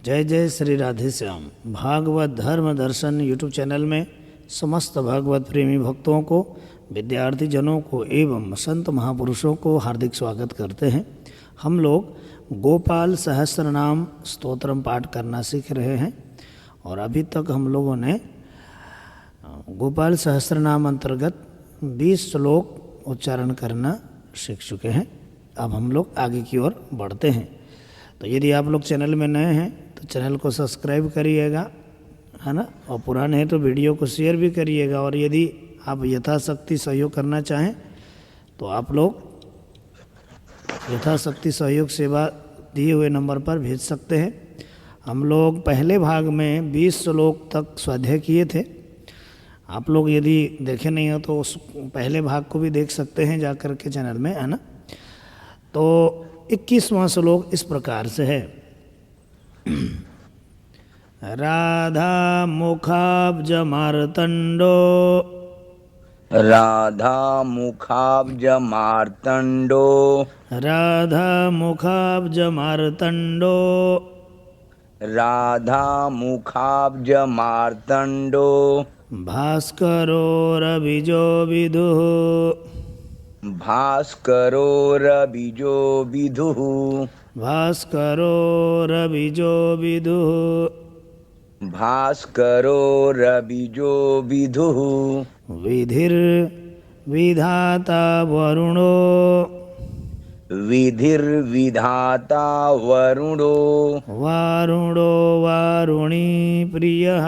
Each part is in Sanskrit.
जय जय श्री राधे श्याम। भागवत धर्म दर्शन यूट्यूब चैनल में समस्त भागवत प्रेमी भक्तों को, विद्यार्थी जनों को एवं संत महापुरुषों को हार्दिक स्वागत करते हैं। हम लोग गोपाल सहस्त्र नाम स्तोत्रम पाठ करना सीख रहे हैं और अभी तक हम लोगों ने गोपाल सहस्त्र नाम अंतर्गत 20 श्लोक उच्चारण करना सीख चुके हैं। अब हम लोग आगे की ओर बढ़ते हैं। तो यदि आप लोग चैनल में नए हैं तो चैनल को सब्सक्राइब करिएगा, है ना, और पुराने हैं तो वीडियो को शेयर भी करिएगा। और यदि आप यथाशक्ति सहयोग करना चाहें तो आप लोग यथाशक्ति सहयोग सेवा दिए हुए नंबर पर भेज सकते हैं। हम लोग पहले भाग में 20 श्लोक तक स्वाध्याय किए थे। आप लोग यदि देखे नहीं हो तो उस पहले भाग को भी देख सकते हैं जाकर के चैनल में, है ना। तो 21वां श्लोक इस प्रकार से है। राधा मुखाब्ज मार्तंडो, राधा मुखाब्ज मार्तंडो, राधा मुखाब्ज मार्तंडो, राधा मुखाब्ज मार्तंडो, भास्करो रविजो विदुः, भास्करो रविजो विदुः, भास्करो रविजो विदुः, भास्करो रविजो विदुः, विधिर्विधाता वरुणो, विधिर्विधाता वरुणो, वारुणो वारुणी प्रियः,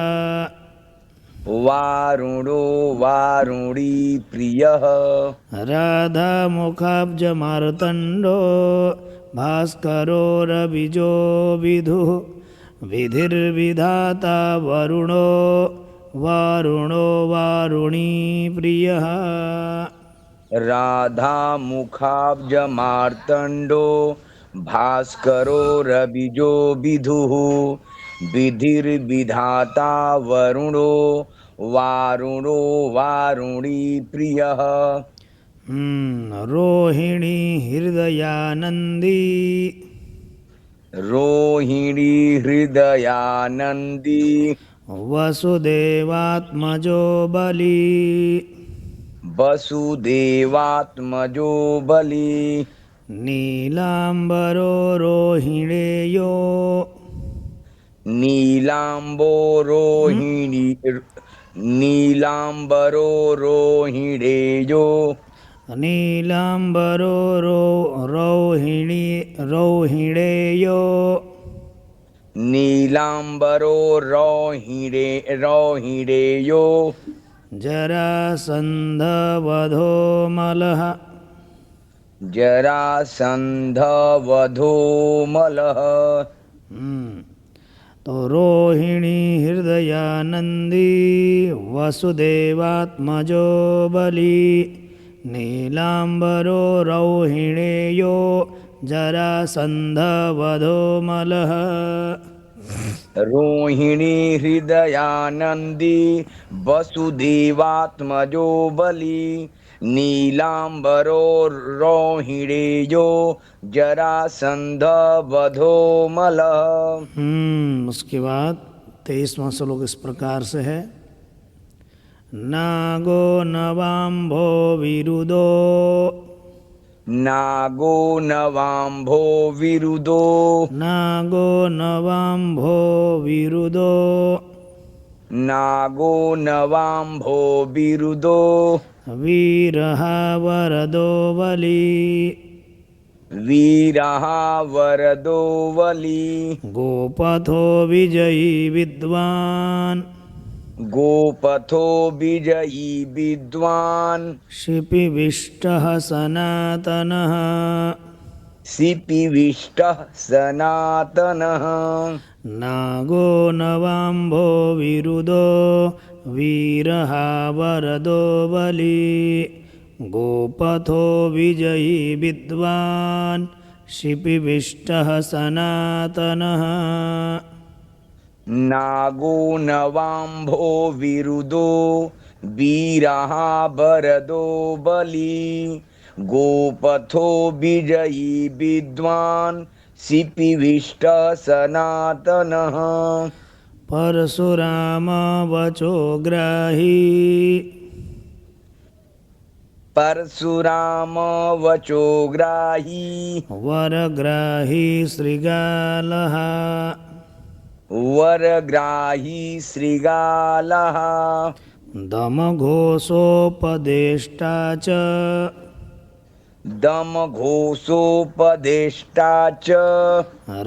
वारुणो वारुणी प्रियः, राधा मुखाब्ज मार्तंडो, भास्करो रविजो विदुः, विधिर्विधाता वरुणो, वारुणो वारुणी प्रियः। राधा मुखाब्ज मार्तंडो, भास्करो रविजो विदुः, विधिर्विधाता वरुणो, वारुणो वारुणी प्रियः। रोहिणी हृदयानंदी, रोहिणी हृदयानंदी, वसुदेवात्मजो बली, वसुदेवात्मजो बली, नीलांबरो रोहिणेयो, नीलांबो रोहिणी, नीलांबरो रोहिणेयो, नीलांबरो रोहिणेयो, नीलांबरो रोहिणेयो, जरासंधवधो मलः, जरासंधवधो मलः। तो रोहिणी हृदयानंदी, वसुदेवात्मजो बली, नीलांबरो रोहिणेयो, जरासंधवधो मलः। रोहिणी हृदयानंदी, वसुदेवात्मजो बली, नीलांबरो रोहिणेयो, जरासंधवधो मलः। उसके बाद 23वां श्लोक इस प्रकार से है। नागो नवाम्भो विरुदो, नागो नवाम्भो विरुदो, नागो नवाम्भो विरुदो, नागो नवाम्भो विरुदो, वीरः वरदो बली, वीरः वरदो बली, गोपथो विजयी विद्वान्, गोपथो विजयी विद्वान्, शिपिविष्टः सनातनः, शिपिविष्टः सनातनः। नागो नवाम्भो विरुदो, वीरः वरदो बली, गोपथो विजयी विद्वान्, शिपिविष्टः सनातनः। नागो नवाम्भो विरुदो, वीरः वरदो बली, गोपथो विजयी विद्वान्, शिपिविष्ट सनातनः परशुराम वचो ग्राही परशुराम वचो ग्राही वरग्राही श्रीगालः वरग्राही श्रीगालः दमघोषोपदेष्टा च दमघोषोपदेष्टा च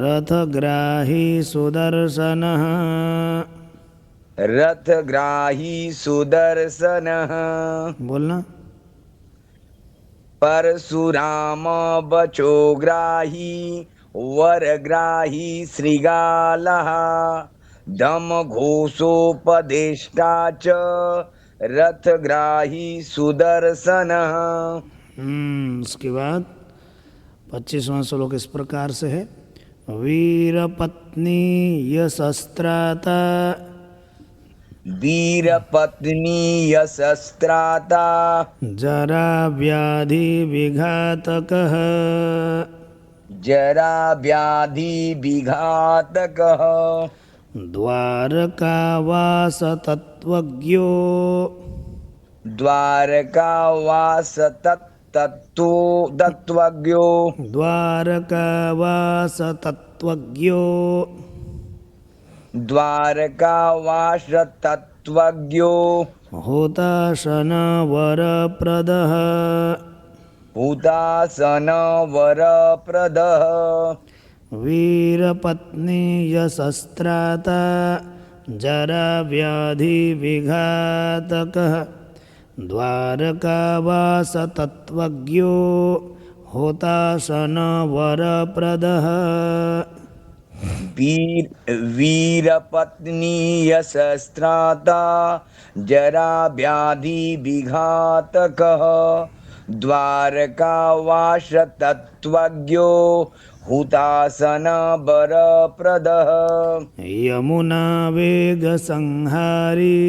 रथग्राही सुदर्शनः रथग्राही सुदर्शनः बोलना परशुराम वचो ग्राही वरग्राही श्रीगालः दमघोषोपदेष्टा च रथग्राही सुदर्शनः। उसके बाद 25वां श्लोक इस प्रकार से है। वीरपत्नी यशस्त्राता वीरपत्नी यशस्त्राता जरा व्याधि विघातकः जरा व्याधि विघातकः द्वारकावास तत्त्वज्ञो द्वारकावास तत्त्वज्ञो द्वारकावास तत्त्वज्ञो द्वारकावास तत्त्वज्ञो होताशन वरप्रदः हुतासन वरप्रदः वीरपत्नी यशस्त्राता जरा व्याधि विघातकः द्वारकावास तत्त्वज्ञो होताशन वरप्रदः। वीरपत्नी यशस्त्राता जरा व्याधि विघातकः द्वारकावास तत्त्वज्ञो हुतासन वरप्रदः यमुना वेगसंहारी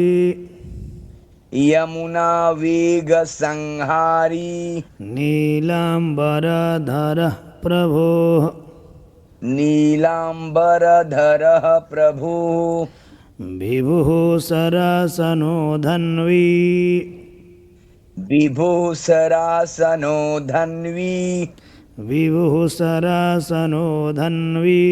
यमुना वेगसंहारी नीलाम्बरधरः प्रभोः नीलाम्बरधरः प्रभु विभुः सरासनो धन्वी विभुः सरासनो धन्वी विभुः सरासनो धन्वी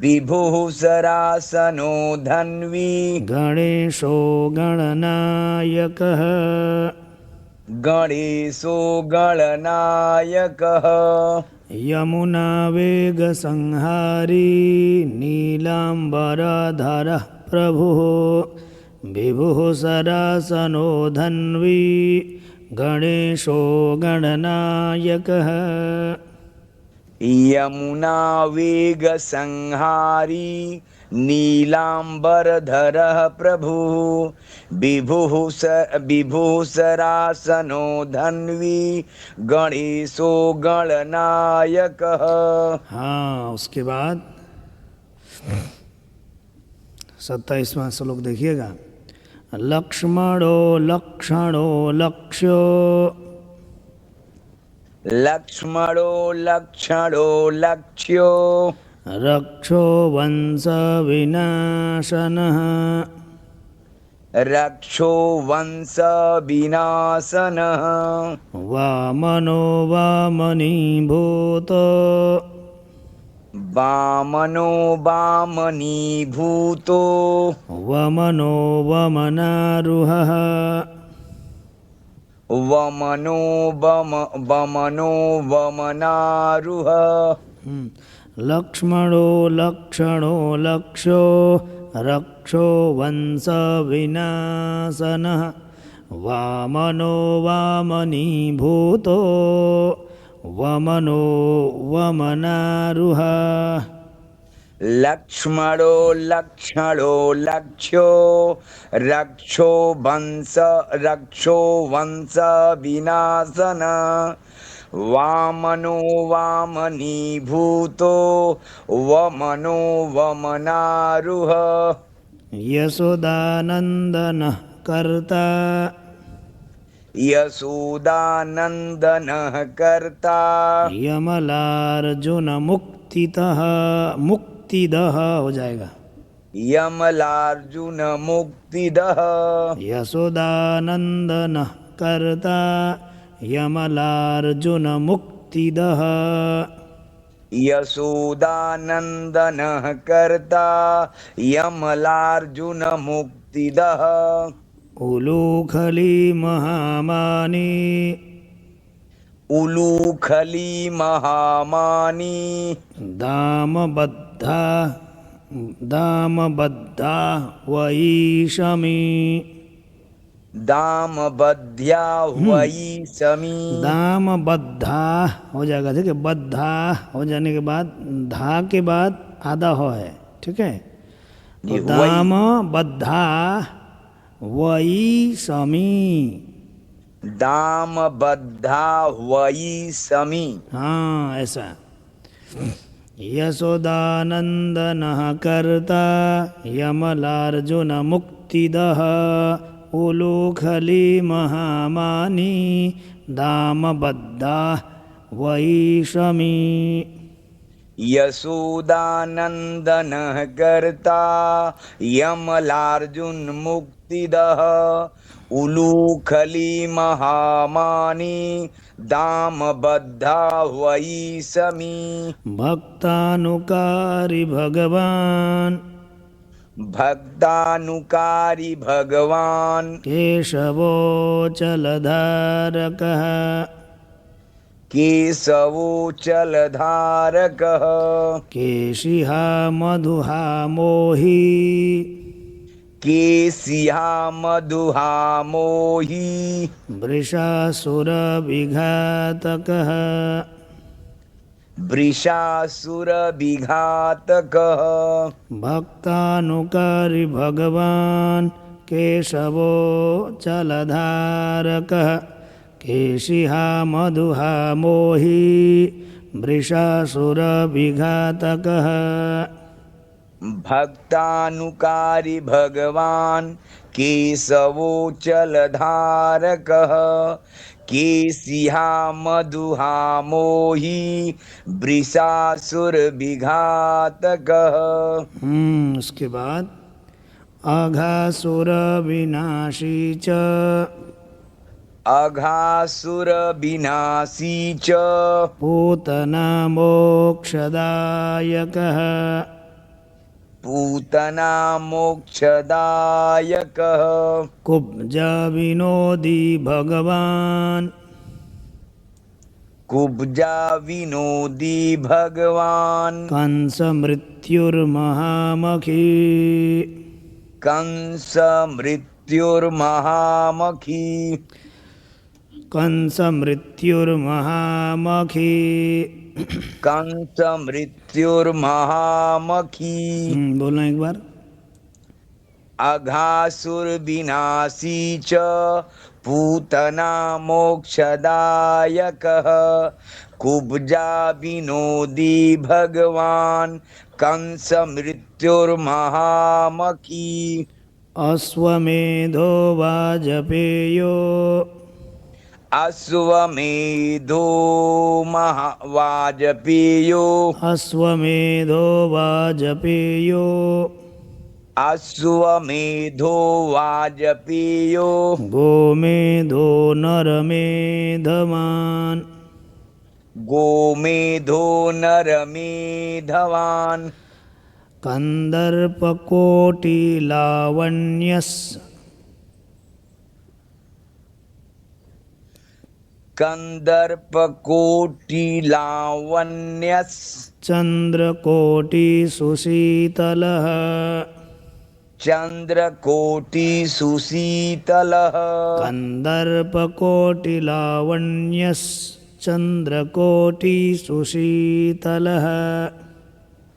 विभुः सरासनो धन्वी गणेशो गणनायकः गणेशो गणनायकः यमुना वेगसंहारी नीलाम्बरधरः प्रभुः विभुः सरासनो धन्वी गणेशो गणनायकः यमुना वेगसंहारी नीलाम्बरधरः प्रभुः विभुः सरासनो धन्वी गणेशो गणनायकः। हाँ, उसके बाद 27वां श्लोक देखिएगा। लक्ष्मणो लक्षणो लक्ष्यो लक्ष्मणो लक्षणो लक्ष्यो रक्षो वंश विनाशनः रक्षो वंश विनाशनः वामनो वामनीभूतो वामनो वामनीभूतो वमनो वमनारुहः वमनो वमनारुहः लक्ष्मणो लक्षणो लक्ष्यो रक्षो वंश विनाशनः वामनो वामनीभूतो वमनो वमनारुहः लक्ष्मणो लक्षणो लक्ष्यो रक्षो वंश विनाशन वामनो वामनीभूतो वमनो वमनारुह यशोदानन्दनः कर्ता यशोदानन्दनः कर्ता यमलार्जुनमुक्तिदाता मुक्तितः, मुक्तिदः हो जाएगा। यमलार्जुन मुक्तिदः। यशोदानंदनः कर्ता यमलार्जुन मुक्तिदः। यशोदानन्दनः कर्ता यमलार्जुन मुक्तिदः। उलूखली महामानी उलूखली महामानी दामबद्धा, दामबद्धा वैषमी, दामबद्ध्या वै समी। दामबद्धा हो जाएगा। ठीक है, बद्धा हो जाने के बाद धा के बाद आधा हो है। ठीक है, तो ये दाम बद्धा वही समी। दामबद्धा वै समी। हाँ ऐसा। यशोदानंदनः कर्ता यमलार्जुन मुक्तिदः। उलूखली महामानी दामबद्धा वैषमी। यशोदानन्दनः कर्ता यमलार्जुन मुक्तिदः। उलूखली महामानी दामबद्धा वै समी। भक्तानुकारी भगवान भक्तानुकारी भगवान केशवोचलधारकः। केशवोचलधारकः। केशिहा मधुहा मोही, केशिहा मधुहा मोही। वृषासुरविघातकः। वृषासुरविघातकः। भक्तानुकारी भगवान केशवोचलधारकः। केशिहा मधुहा मोही वृषासुरविघातकः। भक्तानुकारी भगवान केशवोचलधारकः। केशिहा मधुहा मोही वृषासुरविघातकः। उसके बाद अघासुर विनाशी च, अघासुर विनाशी च। पूतना मोक्षदायकः। पूतना मोक्षदायकः। कुब्ज विनोदी भगवान, कुब्जा विनोदी भगवान। कंस मृत्युर्महामखी, कंस मृत्युर्महामखी। कंस मृत्युर्महामखी। कंस मृत्युर्महामखी। बोलना एक बार। अघासुर विनाशी च पूतना मोक्षदायकः। कुब्जा विनोदी भगवान कंस मृत्युर्महामखी। अश्वमेधो वाजपेयो, अश्वमेधो वाजपेयो। अश्वमेधो वाजपेयो। अश्वमेधो वाजपेयो। गोमेधो नरमेधवान्, गोमेधो नरमेधवान्। कन्दर्पकोटिलावण्यस्, कन्दर्पकोटिलावण्यस्। चन्द्रकोटिसुशीतलः, चन्द्रकोटिसुशीतलः। कन्दर्पकोटिलावण्यश्चन्द्रकोटिसुशीतलः।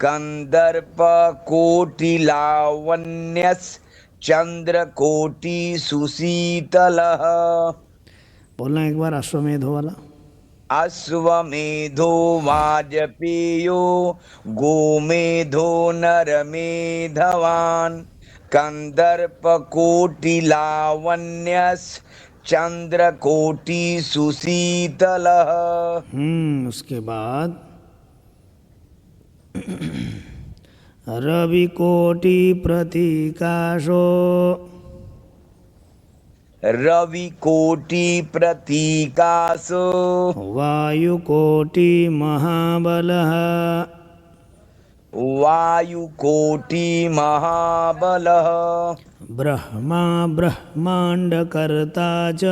कन्दर्पकोटिलावण्यश्चन्द्रकोटिसुशीतलः। बोलना एक बार अश्वमेधो वाला। अश्वमेधो वाजपेयो। गोमेधो नरमेधवान्। कन्दर्पकोटिलावण्यश्चन्द्रकोटिसुशीतलः। उसके बाद रविकोटिप्रतिकाशो रविकोटिप्रतिकाशो वायुकोटिमहाबलः वायुकोटिमहाबलः ब्रह्मा ब्रह्माण्डकर्ता च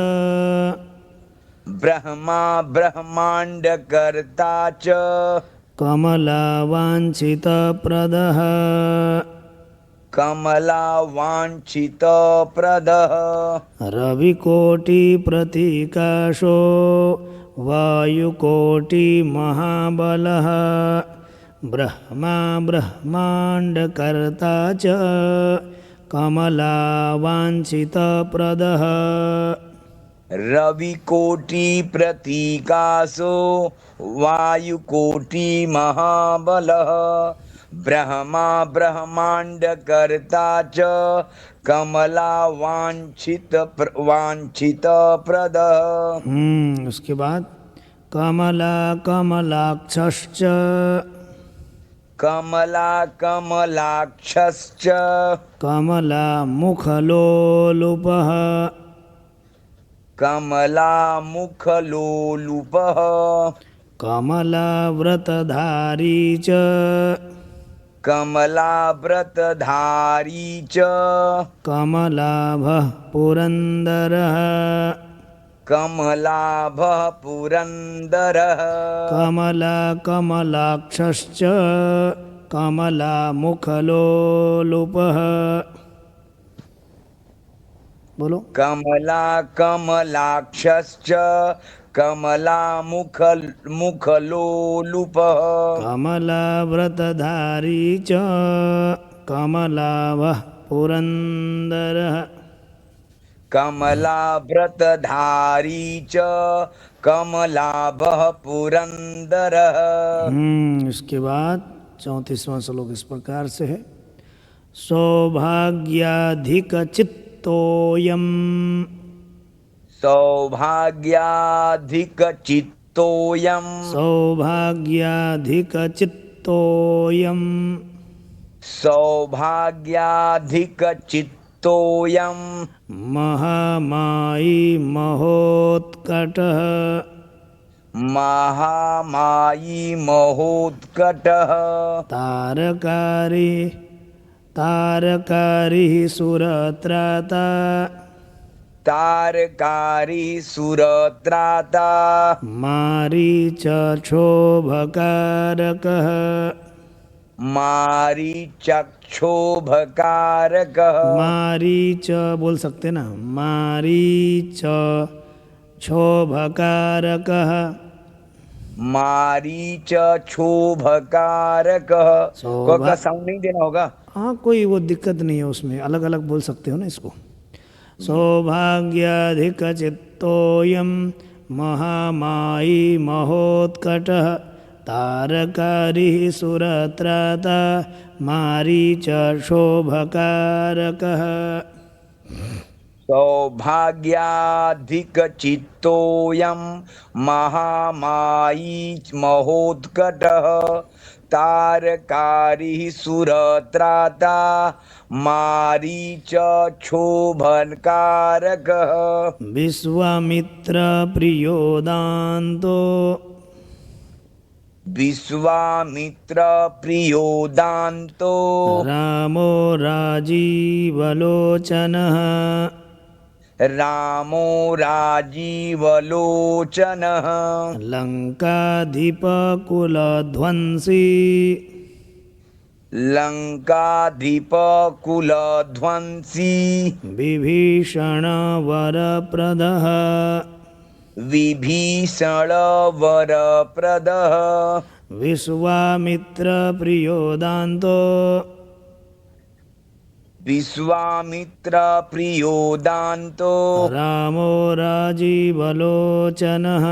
ब्रह्मा ब्रह्माण्डकर्ता च कमलावाञ्छितप्रदः कमलावाञ्छितप्रदः रविकोटिप्रतिकाशो वायुकोटिमहाबलः ब्रह्मा ब्रह्माण्डकर्ता च कमलावाञ्छितप्रदः रविकोटिप्रतिकाशो वायुकोटिमहाबलः ब्रह्मा ब्रह्माण्डकर्ता च वाञ्छितप्रदः। उसके बाद कमलाक्षश्च कमलाक्षश्च कमलामुखलोलुपः कमलामुखलोलुपः कमलाव्रतधारी च कमलाव्रतधारी च कमलाभः पुरन्दरः कमलाभः पुरन्दरः कमलाक्षश्च कमलामुखलोलुपः। बोलो। कमलाक्षश्च कमलामुखलोलुपः कमलाव्रतधारी च कमलाभः पुरन्दरः कमलाव्रतधारी च कमलाभः पुरन्दरः। इसके बाद 34वां श्लोक इस प्रकार से है। सौभाग्याधिकचित्तोऽयम् सौभाग्याधिकचित्तोऽयम् सौभाग्याधिकचित्तोऽयम् सौभाग्याधिकचित्तोऽयम् महामायी महोत्कटः महामायी महोत्कटः तारकारी सुरत्राता तारकारी सुरत्राता मारीचक्षोभकारकः मारीचक्षोभकारकः मारीच बोल सकते ना, मारीच क्षोभकारकः मारीचक्षोभकारकः। कोई का साउंड नहीं देना होगा। हाँ, कोई वो दिक्कत नहीं है उसमें, अलग अलग बोल सकते हो ना इसको। सौभाग्याधिकचित्तोऽयं महामायी महोत्कटः तारकारी सुरत्राता मारीचक्षोभकारकः। सौभाग्याधिकचित्तोऽयं महामायी महोत्कटः तारकारी सुरत्राता मारीचक्षोभकारकः। विश्वामित्र प्रियोदान्तो विश्वामित्र प्रियोदान्तो रामो राजीवलोचनः रामो राजीवलोचनः लङ्काधिपकुलध्वंसी लङ्काधिपकुलध्वंसी विभीषणवरप्रदः विभीषणवरप्रदः विश्वामित्रप्रियोदान्तो विश्वामित्रप्रियोदान्तो रामो राजीवलोचनः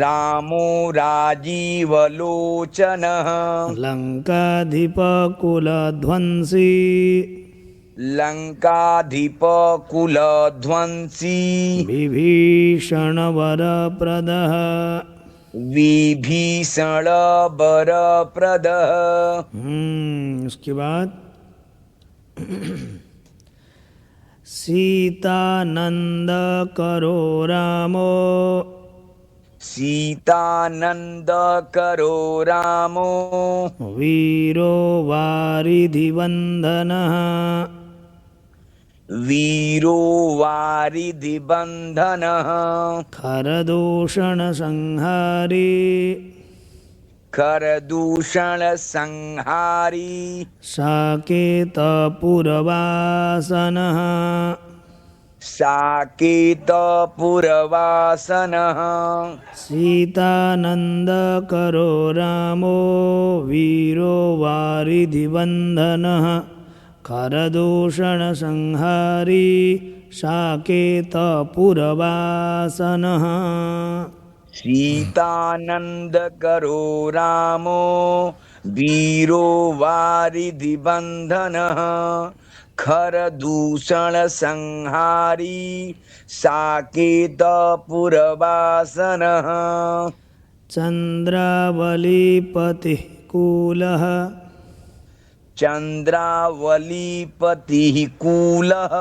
रामो राजीवलोचनः लङ्काधिपकुलध्वंसी लङ्काधिपकुलध्वंसी विभीषणवरप्रदः विभीषण वरप्रदः। उसके बाद सीतानंद करो रामो, सीतानंद करो रामो, वीरो वारिधिवंदनः, वीरो वारिधिबन्धनः, खरदूषण संहारी, खरदूषण संहारी, साकेत पुरवासनः, साकेत पुरवासनः, सीतानंद करो रामो, वीरो वारिधिवंदनः, खरदूषण संहारी, साकेत पुरवासनः। सीतानंद करो रामो, वीरो वारिधिबन्धनः, खरदूषण संहारी, साकेत पुरवासनः। चंद्रावलीपतिः कूलः, चंद्रावलीपतिः कूलः,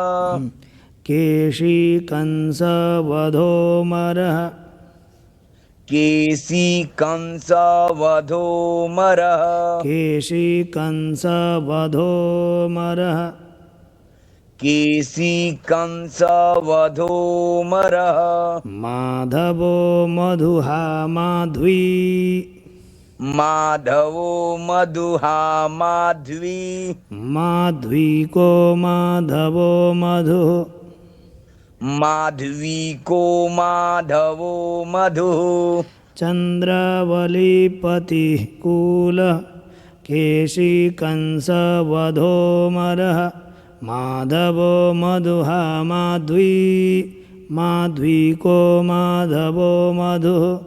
केशी कंसवधोमरः, केशी कंसवधोमरः, केशी कंसवधोमरः, केशी कंसवधोमरः, माधवो मधुहा माध्वी, माधवो मधुहा माध्वी, माध्वी को माधवो मधु, माध्वी को माधवो मधुः। चंद्रावलीपतिः कूलः, केशी कंसवधोमरः, माधवो मधुहा माध्वी, माध्वी को माधवो मधु।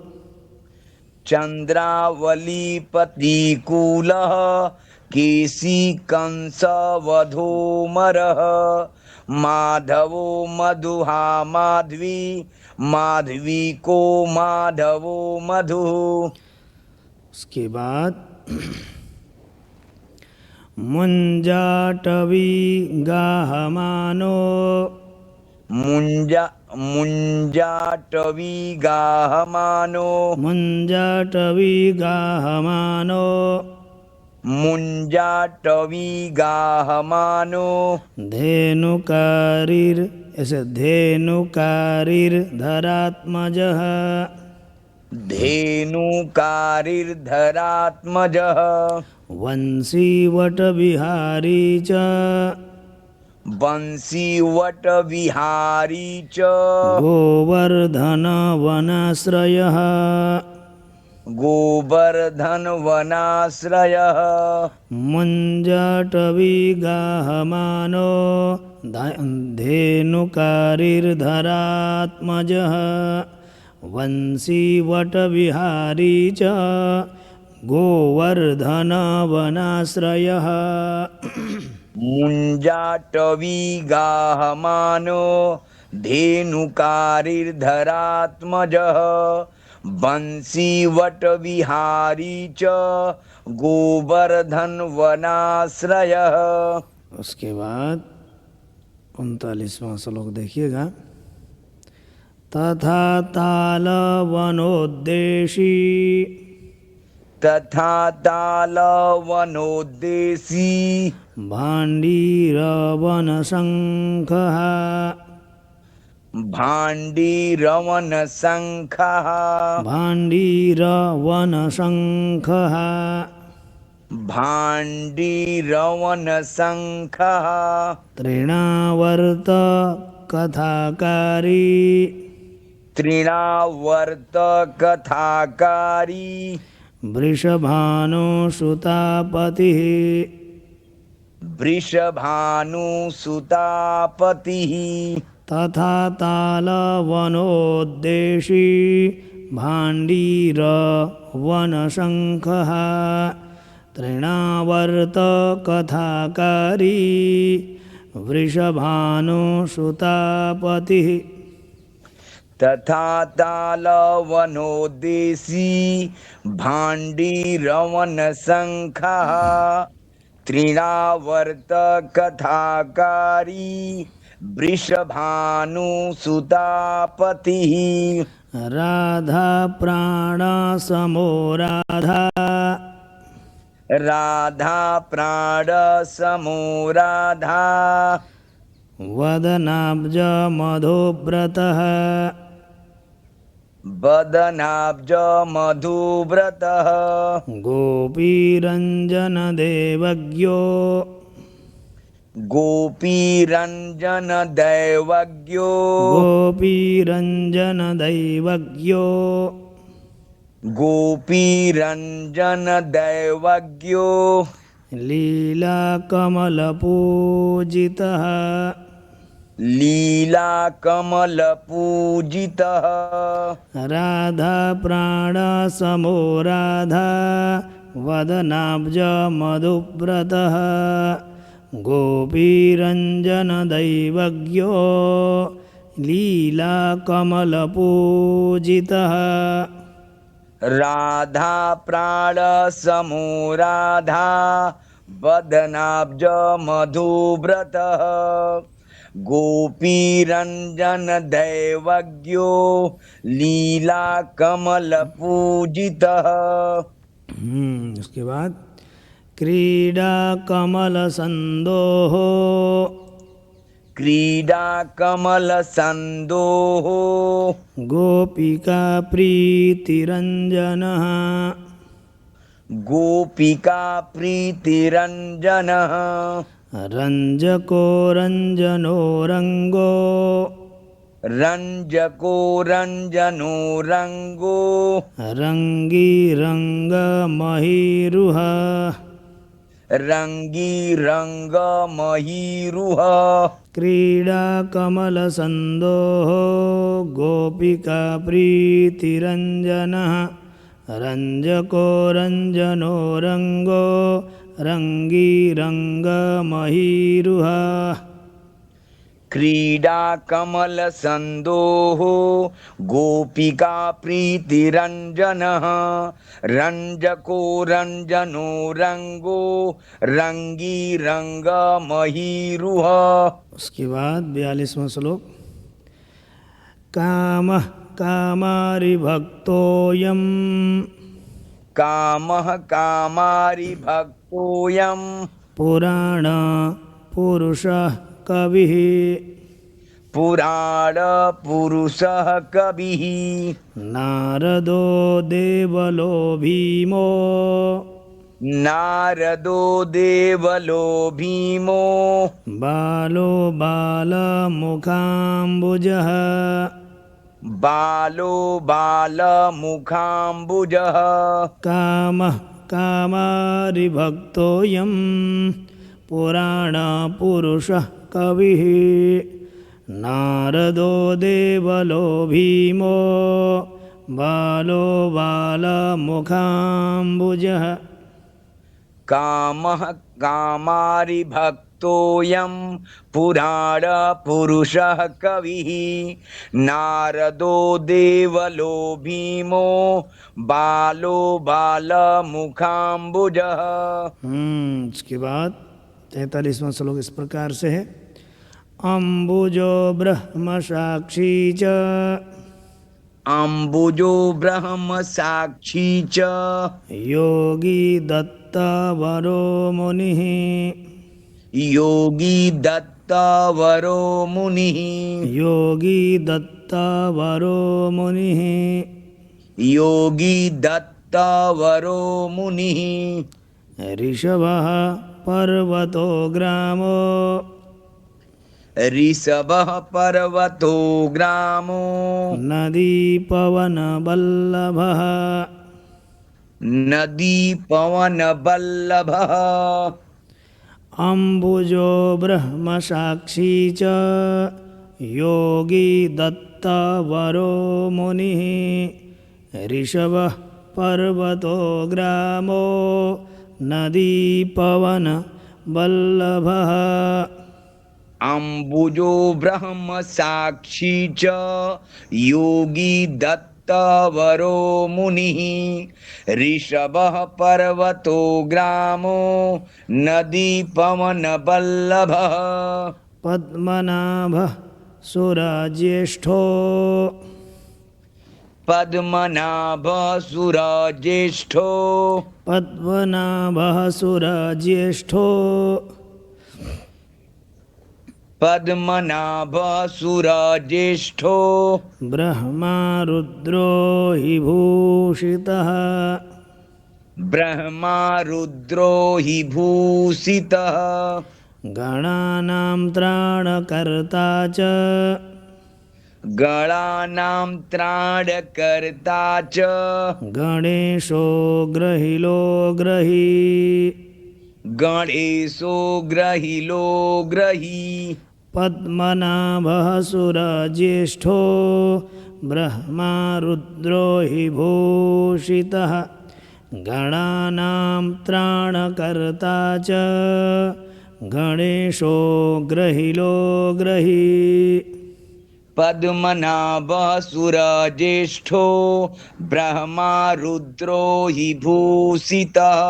चंद्रावलीपति कूलः, केशी कंसवधोमरः, माधवो मधुहा माध्वी, माध्वी को माधवो मधुः। उसके बाद मुंजाटवी गाहमानो, मुंजाटवी गाहमानो, मुंजाटवी गाहमानो, मुंजाटवी गाहमानो, धेनुकारिर, ऐसे धेनुकारिर धरात्मजः, धेनुकारिर्धरात्मजः, वंशीवटविहारी च, वंशीवटविहारी च, गोवर्धनवनाश्रयः, गोवर्धनवनाश्रयः, मुंजाटवी गाहमानो, धेनुकारिर्धरात्मजः, वंशीवटविहारी च, गोवर्धनवनाश्रयः। मुंजाटवी गाहमानो, धेनुकारिर्धरात्मजः, वंशीवटविहारी च, गोवर्धनवनाश्रयः। उसके बाद 39वां श्लोक देखिएगा। तथा तालवनोद्देशी, तथा तालवनोद्देशी, भाण्डीरवनशङ्खः, भाण्डीरवनशङ्खः, भाण्डीरवनशङ्खः, भाण्डीरवनशङ्खः, तृणावर्त कथाकारी, तृणावर्त कथाकारी, वृषभानुसुतापतिः, वृषभानुसुतापतिः। तथा तालवनोद्देशी, भाण्डीरवनशङ्खः, तृणावर्त कथाकारी, वृषभानुसुतापतिः। तथा तालवनोदेशी भाण्डीरवन शङ्खः तृणावर्त कथाकारी वृषभानुसुतापतिः राधा प्राण समो राधा राधा प्राण समो राधा वदनाब्ज मधुव्रतः वदनाब्ज मधुव्रतः गोपीरञ्जन देवज्ञो गोपीरञ्जन दैवज्ञो गोपीरञ्जन दैवज्ञो गोपीरञ्जन दैवज्ञो लीलाकमलपूजितः लीलाकमलपूजितः राधा प्राण समो राधा वदनाब्ज मधुव्रतः गोपीरञ्जन दैवज्ञो लीलाकमलपूजितः राधा प्राण समो राधा वदनाब्ज मधुव्रतः गोपीरञ्जन दैवज्ञो लीलाकमलपूजितः। उसके बाद क्रीडा कमल संदोह क्रीडा कमल संदोह गोपिका प्रीतिरञ्जनः गोपिका प्रीतिरञ्जनः रञ्जको रञ्जनो रङ्गो रञ्जको रञ्जनो रङ्गो रङ्गी रङ्गमहीरुह रङ्गी रङ्गमहीरुह क्रीडा कमलसन्दोः गोपिका प्रीतिरञ्जनः रञ्जको रञ्जनो रङ्गो रङ्गी रङ्गमहीरुह क्रीडा कमल संदोह गोपिका प्रीतिरञ्जनः रञ्जको रञ्जनो रङ्गो रङ्गी रङ्गमहीरुह। उसके बाद 42वां श्लोक कामः कामारिभक्तोऽयं कामः कामारिभक्तोऽयं पुराण पुरुषः कविः पुराण पुरुषः कविः नारदो देवलो भीमो नारदो देवलो भीमो बालो बालमुखाम्बुजः बालो बालमुखाम्बुजः कामः कामारिभक्तोऽयं पुराणपुरुषः कविः नारदो देवलो भीमो बालो बालमुखाम्बुजः कामः कामारिभक्तोऽयं पुराणपुरुषः कविः नारदो देवलो भीमो बालो बालमुखाम्बुजः। उसके बाद 43वां श्लोक इस प्रकार से है अम्बुजो ब्रह्म साक्षी च अम्बुजो ब्रह्म साक्षी च योगी दत्तवरो मुनिः योगी दत्तवरो मुनिः योगी दत्तवरो मुनिः योगी दत्तवरो मुनिः ऋषभः पर्वतो ग्रामो ऋषभः पर्वतो ग्रामो नदी पवनवल्लभः नदी पवनवल्लभः अम्बुजो ब्रह्म साक्षी च योगी दत्तवरो मुनिः ऋषभः पर्वतो ग्रामो नदी पवनवल्लभः अम्बुजो ब्रह्म साक्षी च योगी दत्तवरो मुनिः ऋषभः पर्वतो ग्रामो नदी पवनवल्लभः पद्मनाभः सुरज्येष्ठो पद्मनाभसुरज्येष्ठो पद्मनाभः सुरज्येष्ठो पद्मनाभसुरज्येष्ठो ब्रह्मा रुद्रो हि भूषितः ब्रह्मा रुद्रो हि भूषितः गणानां त्राणकर्ता च गणानां त्राणकर्ता च गणेशो ग्रहिलो ग्रही गणेशो ग्रहिलो ग्रही पद्मनाभः सुरज्येष्ठो ब्रह्मा रुद्रो हि भूषितः गणानां त्राणकर्ता च गणेशो ग्रहिलो ग्रही पद्मनाभसुरज्येष्ठो ब्रह्मा रुद्रो हि भूषितः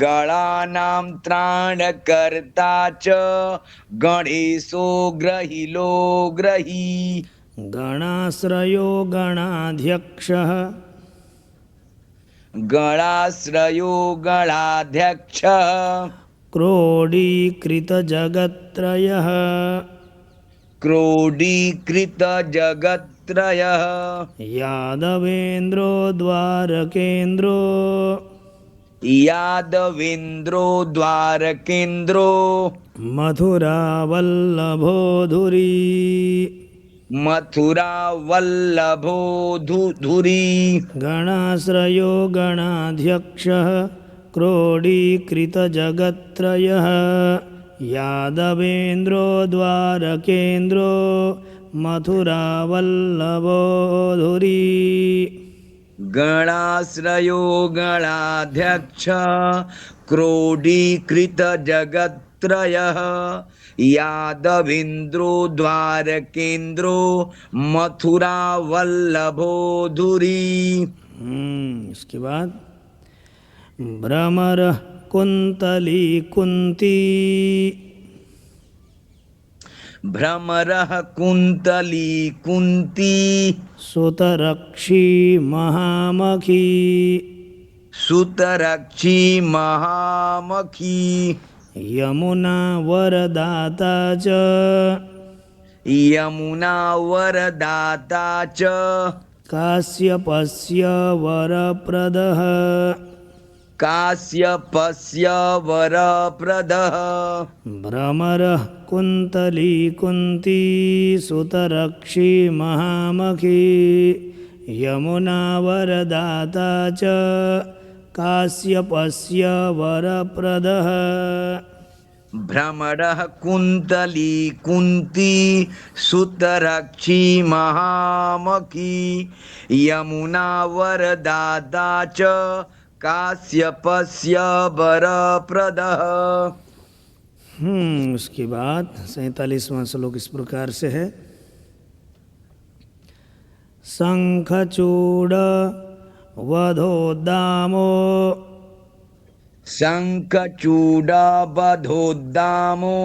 गणानां त्राणकर्ता च गणेशो ग्रहिलो ग्रही गणाश्रयो गणाध्यक्षः गणाश्रयो गणाध्यक्षः क्रोडीकृतजगत्त्रयः क्रोडीकृतजगत्त्रयः यादवेन्द्रो द्वारकेन्द्रो यादवेन्द्रो द्वारकेन्द्रो मथुरावल्लभोधुरी मथुरावल्लभो धुरी गणाश्रयो गणाध्यक्षः क्रोडीकृतजगत्त्रयः यादवेन्द्रो द्वारकेन्द्रो मथुरावल्लभोधुरी गणाश्रयो गणाध्यक्ष क्रोडीकृतजगत्त्रयः यादवेन्द्रो द्वारकेन्द्रो मथुरावल्लभो धुरी। इसके बाद भ्रमर कुंतली कुंती भ्रमरः कुंतली कुंती सुतरक्षी महामखी सुतरक्षी महामखी यमुना वरदाता च यमुना वरदाता च काश्यपस्य वरप्रदः काश्यपस्य वरप्रदः भ्रमरः कुंतली कुंती सुतरक्षी महामखी यमुना वरदाता च काश्यपस्य वरप्रदः भ्रमरः कुंतली कुंती सुतरक्षी महामखी यमुना वरदाता च काश्यपस्य वरप्रदः। उसके बाद 47वां श्लोक इस प्रकार से है। शंखचूड़ वधोद्दामो शंखचूडावधोद्दामो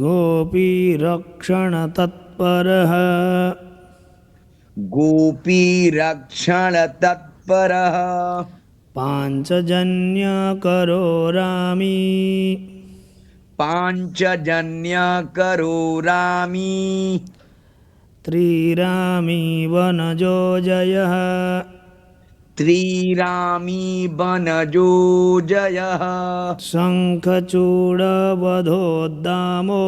गोपीरक्षण तत्परः गोपीरक्षण तत्परः पांचजन्यकरो रामी पांचजन्यकरो रामी त्रिरामी वनजो जयः त्रिरामी वनजो जयः शंखचूडवधोद्दामो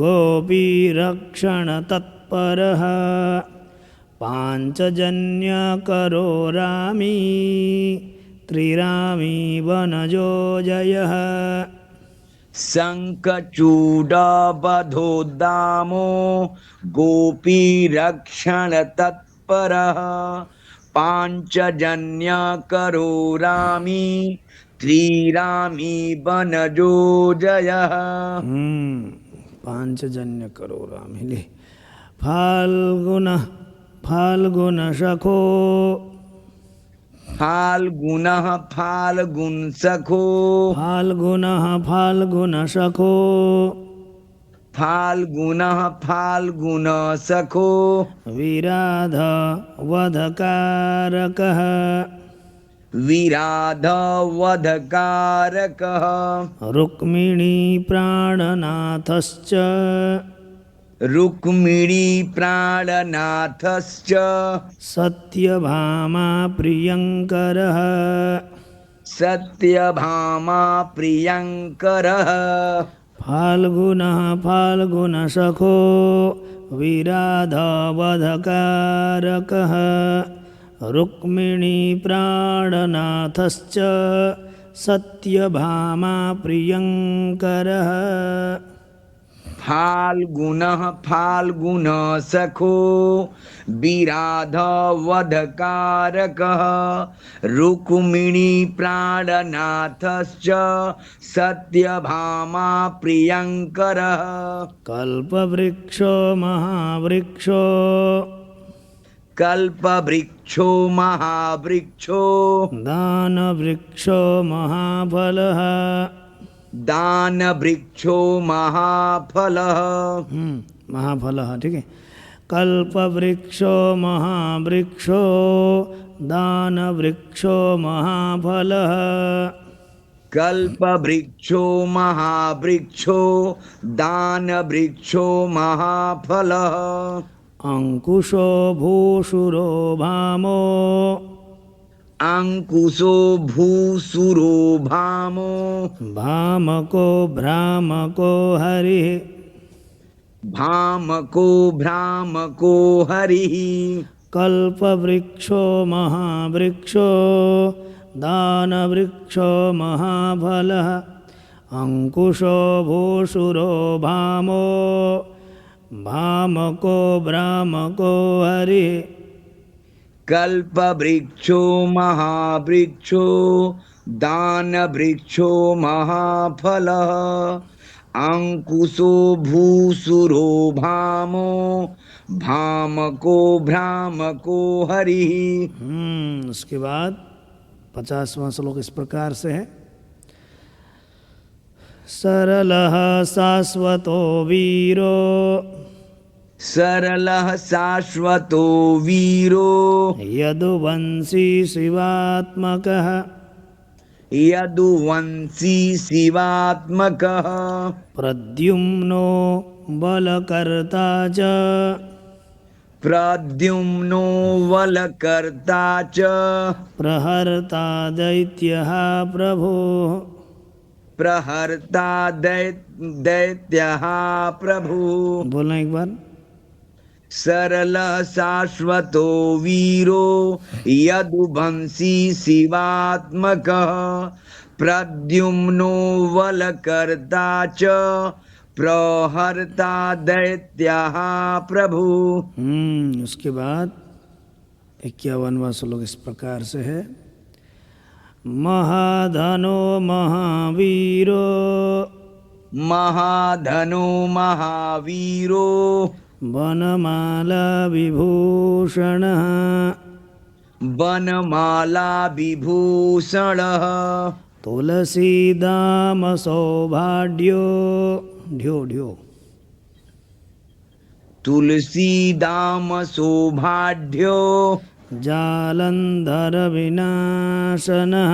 गोपीरक्षण तत्परः पांचजन्यकरो रामी त्रिरामी वनजो जयः शंखचूडावधोद्दामो गोपीरक्षण तत्परः पांचजन्यकरो रामी त्रिरामी वनजो जयः। पांचजन्य करो रामिले। फाल्गुन फाल्गुन सखो फाल्गुनः फाल्गुन सखो फाल्गुन फाल्गुन सखो फाल्गुनः फाल्गुन सखो विराध वधकारकः विराधवधकारकः रुक्मिणी प्राणनाथश्च रुक्मिणी प्राणनाथश्च सत्यभामा प्रियङ्करः सत्यभामा प्रियङ्करः फाल्गुनः फाल्गुनसखो विराधवधकारकः रुक्मिणी प्राणनाथश्च सत्यभामा प्रियङ्करः फाल्गुनः फाल्गुन सखो विराधवधकारकः रुक्मिणी प्राणनाथश्च सत्यभामा प्रियङ्करः कल्पवृक्षो महावृक्षो कल्पवृक्षो महावृक्षो दानवृक्षो महाफलः दानवृक्षो महाफलः महाफलः ठीक है। कल्पवृक्षो महावृक्षो दानवृक्षो महाफलः कल्पवृक्षो महावृक्षो दानवृक्षो महाफलः अंकुशो भूषुरो भामो अंकुशो भूसुरो भामो भामको भ्रामको हरिः भामको भ्रामको हरिः कल्पवृक्षो महावृक्षो दानवृक्षो महाफलः अंकुशो भूषुरो भामो भामको भ्रामको हरिः कल्पवृक्षो महावृक्षो दानवृक्षो महाफलः अंकुशो भूसुरो भामो भामको भ्रामको हरिः। उसके बाद 50वां श्लोक इस प्रकार से है। सरलः शाश्वतो वीरो सरलः शाश्वतो वीरो यदुवंशी शिवात्मकः यदुवंशी शिवात्मकः प्रद्युम्नो बलकर्ता च प्रद्युम्नो बलकर्ता च प्रहर्ता दैत्यः प्रभुः प्रहर्ता दैत्यः प्रभुः। बोलना एक बार। सरलः शाश्वतो वीरो यदुवंशी शिवात्मकः प्रद्युम्नो बलकर्ता च प्रहर्ता दैत्यः प्रभु। उसके बाद 51वां श्लोक इस प्रकार से है। महाधनो महावीरो महाधनो महावीरो वनमाला विभूषणः वनमाला विभूषणः तुलसीदाम सौभाढ्यो ढ्यो ढ्यो तुलसीदाम सौभाढ्यो जालंधर विनाशनः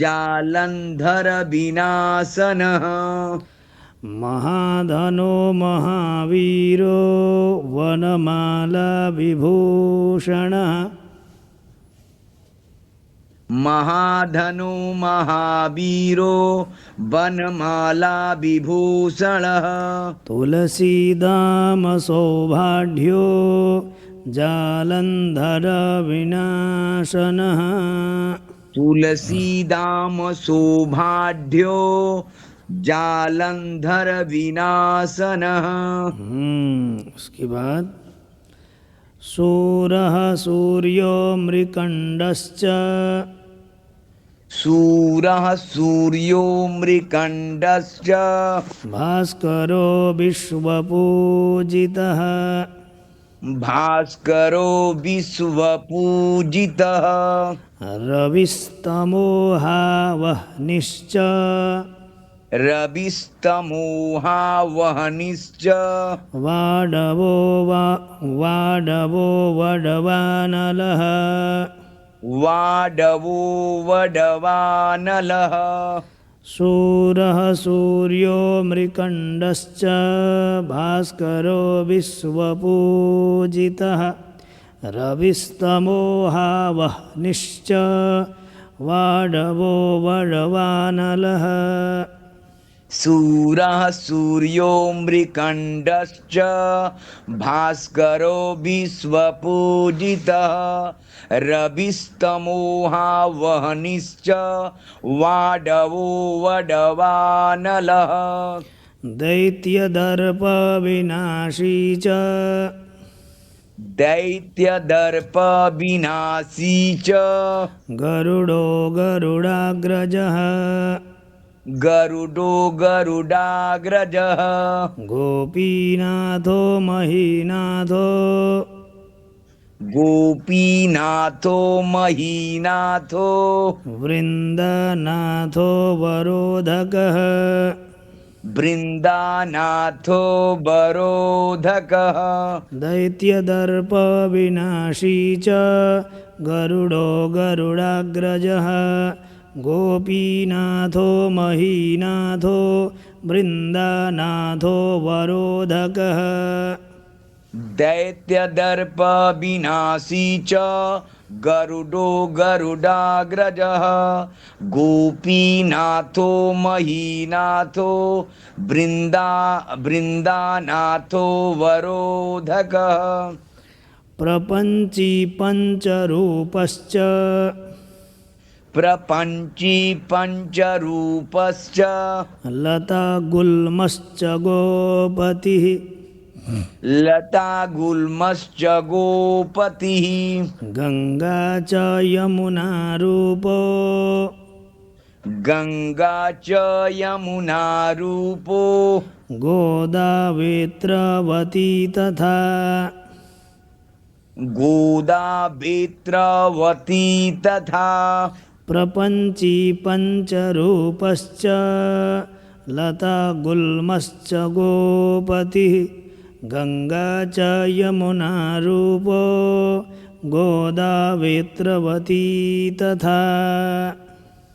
जालंधर विनाशनः महाधनो महावीरो वनमाला विभूषणः महाधनो महावीरो वनमाला विभूषणः तुलसीदाम सौभाढ्यो जालंधर विनाशनः तुलसीदाम सौभाढ्यो जालंधर विनाशनः। उसके बाद सूरः सूर्यो मृकण्डश्च सूरः सूर्यो मृकण्डश्च भास्करो विश्वपूजितः भास्करो विश्वपूजितः रविस्तमोहावह्निश्च रविस्तमोहावहनिश्च वाडवो वडवानलः वाडवो वडवानलः शूरः सूर्यो मृकण्डश्च भास्करो विश्वपूजितः रविस्तमोहावह्निश्च वाडवो वडवानलः सूरः सूर्यो मृकण्डश्च भास्करो विश्वपूजितः रविस्तमोहावहनिश्च वाडवो वडवानलः दैत्यदर्पविनाशी च दैत्यदर्पविनाशी च गरुडो गरुडाग्रजः गरुडो गरुडाग्रजः गोपीनाथो महीनाथो गोपीनाथो महीनाथो वृन्दनाथो वरोधकः बृन्दानाथो वरोधकः दैत्यदर्पविनाशी च गरुडो गरुडाग्रजः गोपीनाथो महीनाथो वृन्दनाथो वरोधकः दैत्यदर्पविनाशी च गरुडो गरुडाग्रजः गोपीनाथो महीनाथो बृन्दानाथो वरोधकः प्रपञ्ची पञ्चरूपश्च प्रपञ्ची पञ्चरूपश्च लतागुल्मश्च गोपतिः लतागुल्मश्च गोपतिः गङ्गा च यमुना रूपो गङ्गा च यमुना रूपो गोदावेत्रवती तथा गोदावेत्रवती तथा प्रपञ्ची पञ्चरूपश्च लतागुल्मश्च गोपतिः गङ्गा च यमुना रूपो गोदावेत्रवती तथा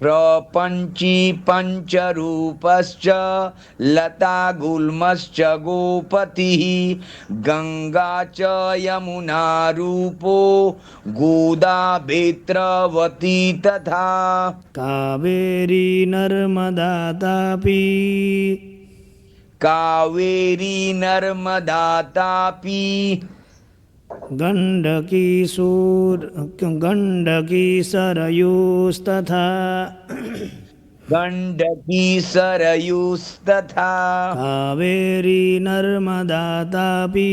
प्रपञ्ची पञ्चरूपश्च लतागुल्मश्च गोपतिः गङ्गा च यमुना रूपो गोदावेत्रवती तथा कावेरी नर्मदा तापी कावेरी नर्मदा तापी गण्डकी सरयूस्तथा गण्डकी सरयूस्तथा कावेरी नर्मदा तापी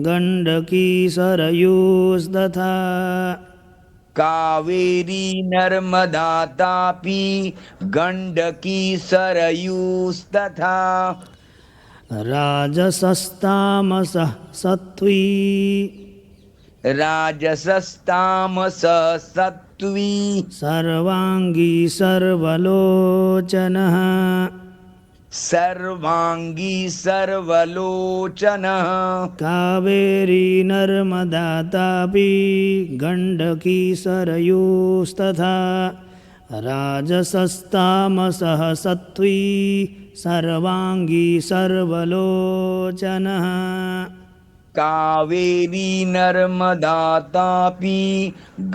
गण्डकी सरयूस्तथा कावेरी नर्मदा तापी गण्डकी सरयूस्तथा राजसस्तामसः सत्त्वी राजसस्तामसः सत्त्वी सर्वाङ्गी सर्वलोचनः सर्वाङ्गी सर्वलोचनः कावेरी नर्मदा तापी गण्डकी सरयूस्तथा राजसस्तामसः सत्त्वी सर्वाङ्गी सर्वलोचनः कावेरी नर्मदा तापी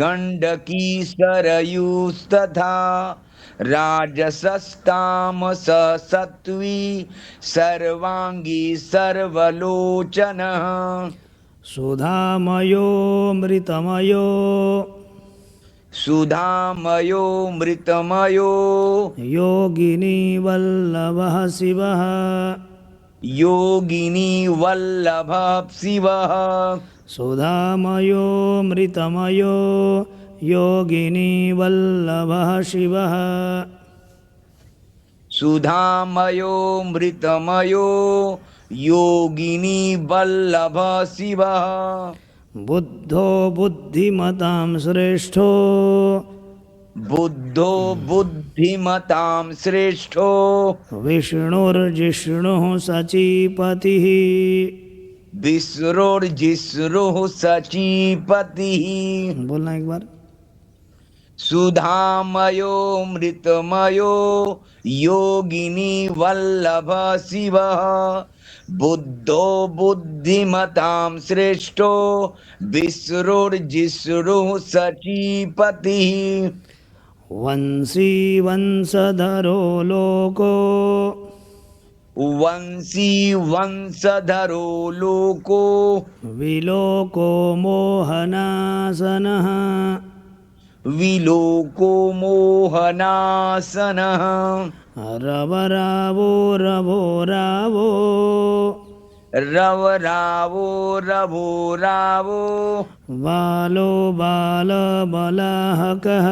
गण्डकी सरयूस्तथा राजसस्तामसः सत्त्वी सर्वाङ्गी सर्वलोचनः सुधामयोऽमृतमयो सुधामयो मृतमयो योगिनी वल्लभः शिवः योगिनी वल्लभः शिवः सुधामयोऽमृतमयो योगिनी वल्लभः शिवः। सुधामयो मृतमयो योगिनी वल्लभ शिवः। बुद्धो बुद्धिमतां श्रेष्ठो बुद्धो बुद्धिमतां श्रेष्ठो विष्णुर्जिष्णुः सचीपतिः। विष्णुर्जिष्णुः सचीपतिः। बोलना एक बार। सुधामयो मृतमयो योगिनी वल्लभ शिवः। बुद्धो बुद्धिमतां श्रेष्ठो विष्णुर्जिष्णुः सचीपतिः। वंशी वंशधरो लोको वंशी वंशधरो लोको विलोको मोहनासनः। विलोको मोहनासनः। रवरावो रवो रावो रव रावो रवो रावो बालो बालबलाहकः।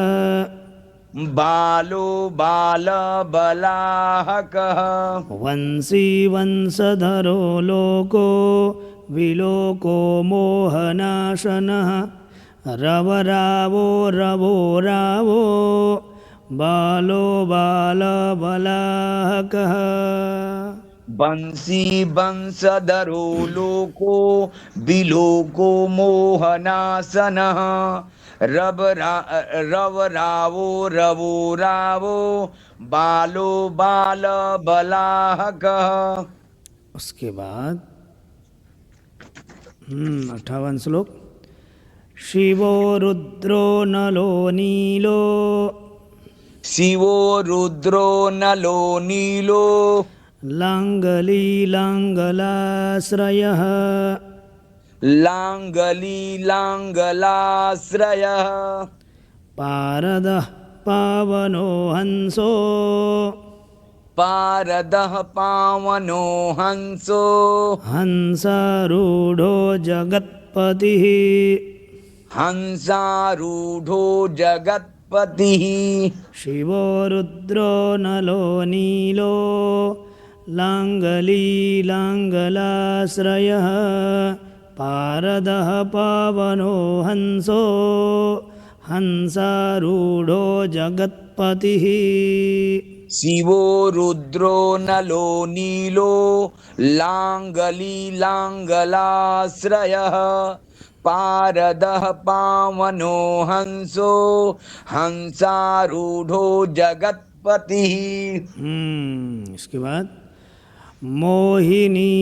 बालो बाल बलाहकः। वंशी वंशधरो लोको विलोको मोहनाशनः। रवरावो रवो रावो बालो बालबलाहकः। बंसी बंशधरो लोको विलोको मोहनासनः। रव रावो रवो रावो बालो बाल बलाहकः। उसके बाद 58 श्लोक। शिवो रुद्रो नलो नीलो शिवो रुद्रो नलो नीलो लाङ्गली लाङ्गलाश्रयः। लाङ्गली लाङ्गलाश्रयः। पारदः पावनो हंसो पारदः पावनो हंसो हंसारूढो जगत्पतिः। हंसारूढो जगत्पतिः। शिवो रुद्रो नलो नीलो लाङ्गली लाङ्गलाश्रयः। पारदः पावनो हंसो हंसारूढो जगत्पतिः। शिवो रुद्रो नलो नीलो लाङ्गली लाङ्गलाश्रयः। पारदः पावनो हंसो हंसारूढो जगत्पतिः। इसके बाद मोहिनी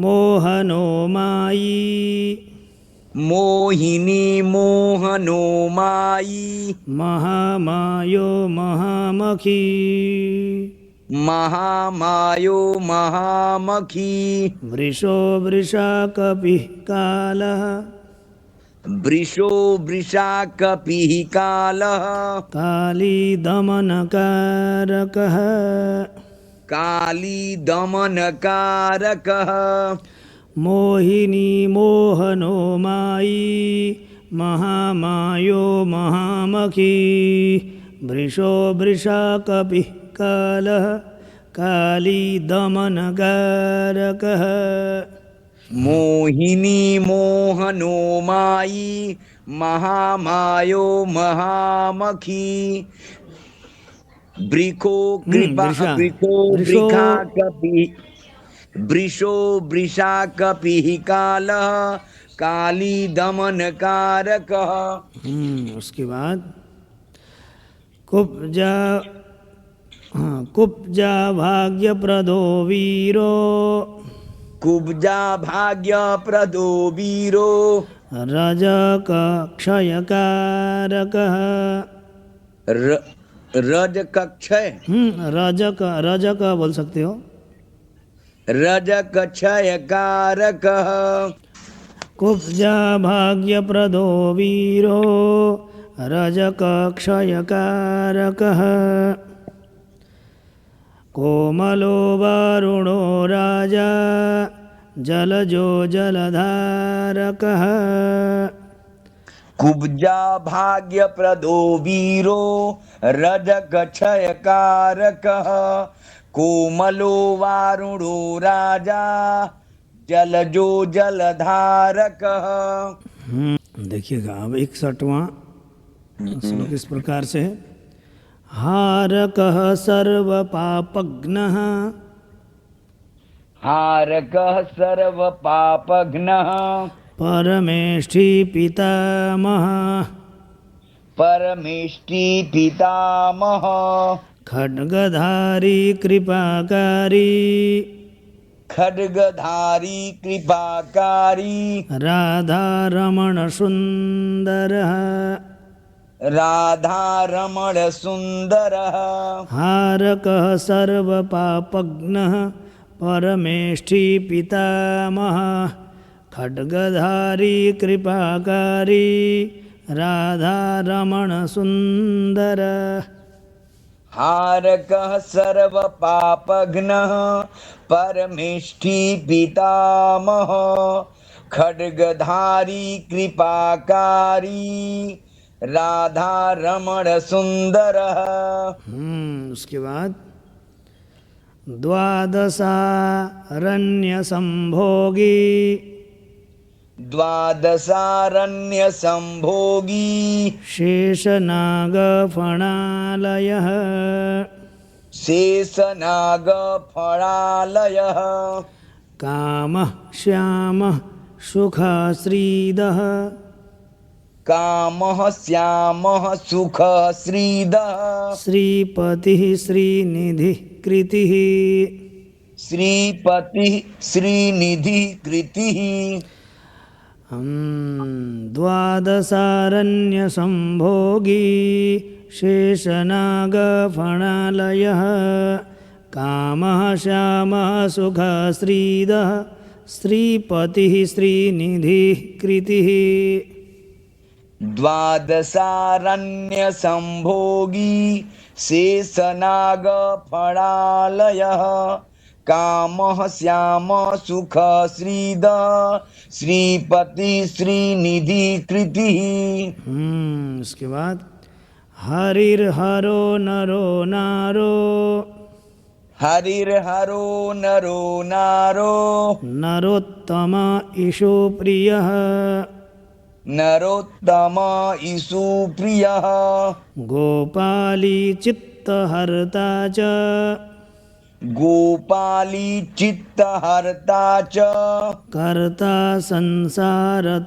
मोहनो मायी मोहिनी मोहनो मायी महामायो महामखी। महामायो महामखी। वृषो वृषाकपिः कालः वृषो वृषाकपिः कालः। काली दमनकारकः। काली दमनकारकः। मोहिनी मोहनो मायी महामायो महामखी। वृषो वृषाकपिः कालः काली दमनकारकः। मोहिनी मोहनो मायी महामायो महामखी। वृषो कृपा वृषो वृषाकपिः वृषो वृषाकपिः कालः काली दमनकारकः। उसके बाद कुब्जा कुब्जा भाग्यप्रदो वीरो कुब्जा भाग्यप्रदो वीरो रजक क्षयकारकः। रजक क्षय रजक रजक बोल सकते हो। रजक क्षयकारकः। कुब्जा भाग्यप्रदो वीरो रजक क्षयकारकः। कोमलो वारुणो राजा जलजो जलधारकः। कुब्जा भाग्य प्रदो वीरो रजक क्षयकारकः कोमलो वारुणो राजा जलजो जलधारकः। देखिएगा अब 61वां श्लोक इस प्रकार से है। हारकः सर्वपापघ्नः हारकः सर्वपापघ्नः परमेष्ठी पितामहः परमेष्टि पितामहः खड्गधारी कृपाकारी खड्गधारी कृपाकारी राधारमण सुंदरः राधारमण सुन्दरः हारकः सर्वपापघ्नः परमेष्ठी पितामहः खड्गधारी कृपाकारी राधारमण सुंदरः। हारकः सर्वपापघ्नः परमेष्टि पितामहः खड्गधारी कृपाकारी राधारमण सुन्दरः। उसके बाद द्वादशारण्य संभोगी द्वादशारण्य संभोगी शेषनागफणालयः शेषनाग फणालयः कामः श्यामः सुखश्रीदः कामः श्यामः सुखश्रीदः श्रीपतिः श्रीनिधिः कृतिः श्रीपतिः श्रीनिधिः कृतिः। द्वादशारण्य संभोगी शेषनागफणालयः कामः श्यामः सुखश्रीदः श्रीपतिः श्रीनिधिः कृतिः। द्वादशारण्य संभोगी शेषनाग फणालयः कामः श्यामः सुखश्रीदः श्रीपति श्रीनिधि कृतिः। उसके बाद हरिर्हरो नरो नारो हरिर्हरो नरो नारो नरोत्तम ईशो प्रियः नरोत्तम ईशु प्रियः गोपाली चित्तहर्ता च गोपाली चित्तहर्ता च कर्ता संसारतारकः